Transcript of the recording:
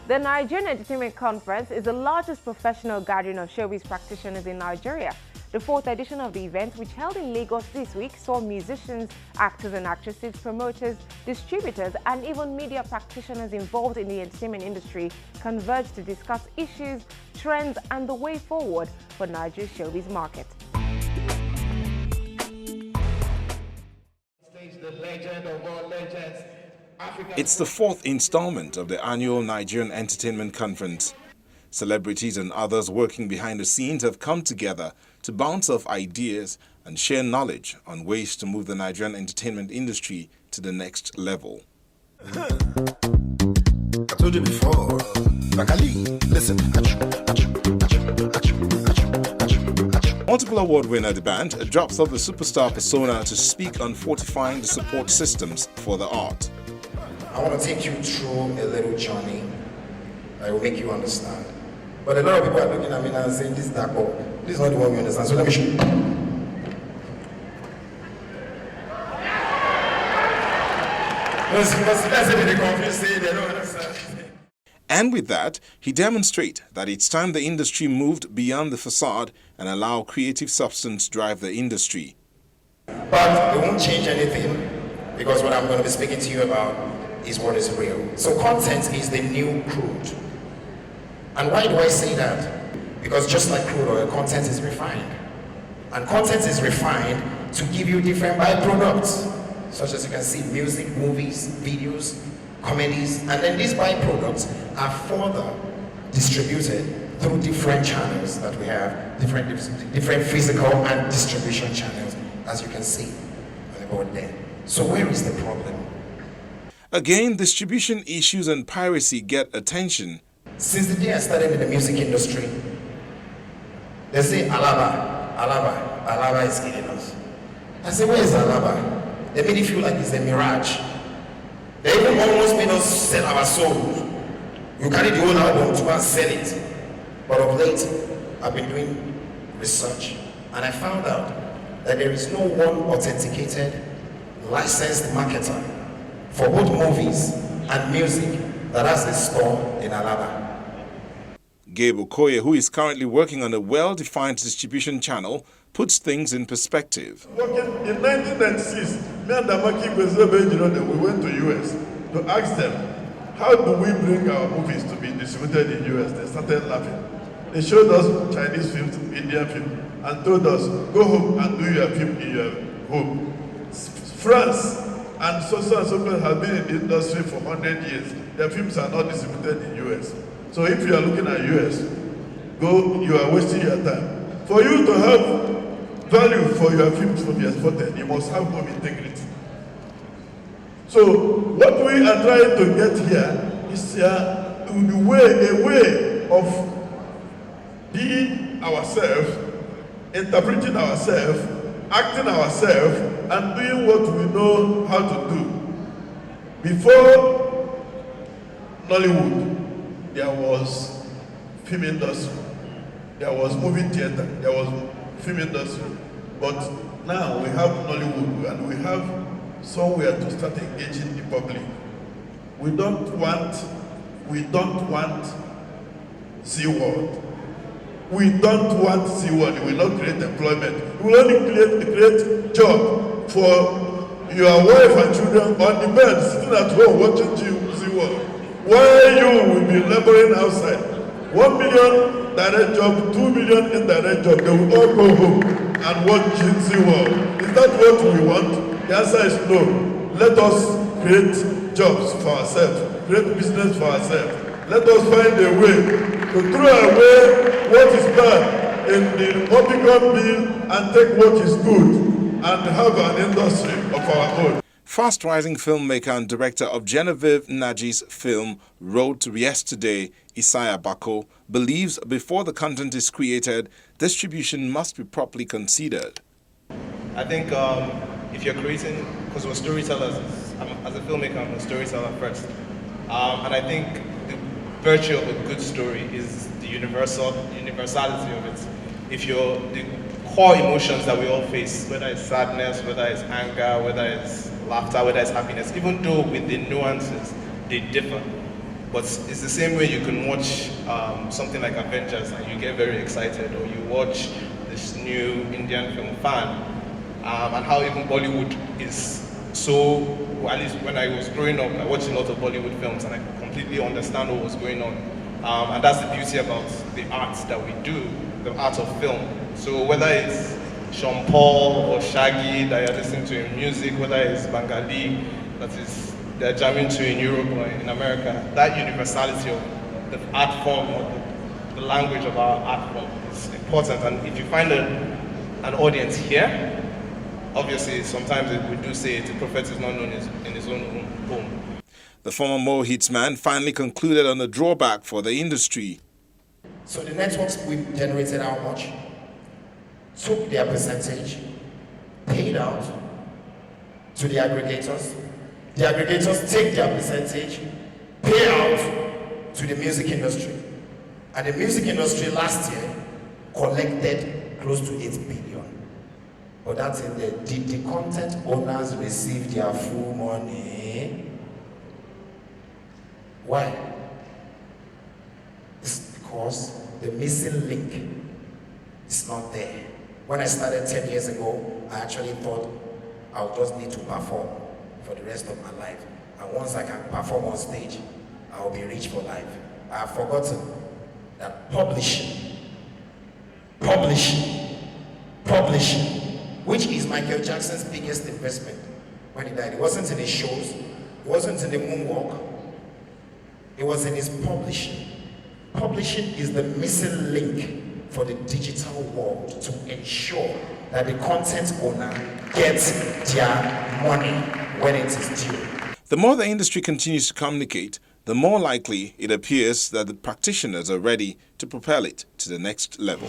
The Nigerian Entertainment Conference is the largest professional gathering of showbiz practitioners in Nigeria. The fourth edition of the event, which held in Lagos this week, saw musicians, actors and actresses, promoters, distributors and even media practitioners involved in the entertainment industry converge to discuss issues, trends and the way forward for Nigeria's showbiz market. The legend of all legends. It's the fourth installment of the annual Nigerian Entertainment Conference. Celebrities and others working behind the scenes have come together to bounce off ideas and share knowledge on ways to move the Nigerian entertainment industry to the next level. I told you before, Bakali, listen. Multiple award winner The Band drops off the superstar persona to speak on fortifying the support systems for the art. I want to take you through a little journey that will make you understand. But a lot of people are looking at me now and saying, this is dark bulb. This is not the one we understand. So let me show you. That's it, they confused, they don't understand. And with that, he demonstrates that it's time the industry moved beyond the facade and allow creative substance drive the industry. But it won't change anything, because what I'm going to be speaking to you about is what is real. So content is the new crude. And why do I say that? Because just like crude oil, content is refined. And content is refined to give you different byproducts, such as you can see music, movies, videos, comedies, and then these byproducts are further distributed through different channels that we have, different physical and distribution channels, as you can see on the board there. So where is the problem? Again, distribution issues and piracy get attention. Since the day I started in the music industry, they say Alaba is killing us. I say, where is Alaba? They made it feel like it's a mirage. They even almost made us sell our souls. You carry the whole album to go and sell it. But of late, I've been doing research and I found out that there is no one authenticated, licensed marketer for both movies and music that has a store in Alaba. Gabe Okoye, who is currently working on a well-defined distribution channel, puts things in perspective. In 1996, me and Damaki we went to US to ask them, how do we bring our movies to be distributed in US? They started laughing. They showed us Chinese films, Indian films, and told us, go home and do your film in your home. France and so have been in the industry for 100 years. Their films are not distributed in US. So if you are looking at US, you are wasting your time. For you to have value for your films to be exported, you must have home integrity. So what we are trying to get here is a way of being ourselves, interpreting ourselves, acting ourselves, and doing what we know how to do. Before Nollywood, there was film industry, there was movie theater, there was film industry. But now we have Nollywood and we have somewhere to start engaging the public. We don't want SeaWorld. We don't want SeaWorld. It will not create employment. It will only create job for your wife and children on the bed sitting at home watching SeaWorld. Why you will be laboring outside? 1 million direct job, 2 million indirect job. They will all go home and watch SeaWorld. Is that what we want? The answer is no. Let us create jobs for ourselves, create business for ourselves. Let us find a way to throw away what is bad in the Omicron bill and take what is good and have an industry of our own. Fast-rising filmmaker and director of Genevieve Naji's film Road to Yesterday, Isaiah Bako, believes before the content is created, distribution must be properly considered. I think if you're creating, because we're storytellers, as a filmmaker, I'm a storyteller first. And I think the virtue of a good story is the universality of it. If the core emotions that we all face, whether it's sadness, whether it's anger, whether it's laughter, whether it's happiness, even though with the nuances, they differ. But it's the same way you can watch something like Avengers and you get very excited, or you watch this new Indian film Fan, and how even Bollywood is so, well, at least when I was growing up, I watched a lot of Bollywood films and I could completely understand what was going on. And that's the beauty about the art that we do, the art of film. So whether it's Sean Paul or Shaggy that you're listening to in music, whether it's Bengali that is they're jamming to in Europe or in America, that universality of the art form or the language of our art form is important. And if you find an audience here, obviously sometimes we do say the prophet is not known in his own home. The former Mo Hits man finally concluded on the drawback for the industry. So the networks we generated how much? Took their percentage, paid out to the aggregators. The aggregators take their percentage, pay out to the music industry. And the music industry last year collected close to 8 billion. But that's it. Did the content owners receive their full money? Why? It's because the missing link is not there. When I started 10 years ago, I actually thought I would just need to perform for the rest of my life. And once I can perform on stage, I will be rich for life. I have forgotten that publishing, which is Michael Jackson's biggest investment when he died. It wasn't in his shows, it wasn't in the moonwalk, it was in his publishing. Publishing is the missing link for the digital world to ensure that the content owner gets their money when it is due. The more the industry continues to communicate, the more likely it appears that the practitioners are ready to propel it to the next level.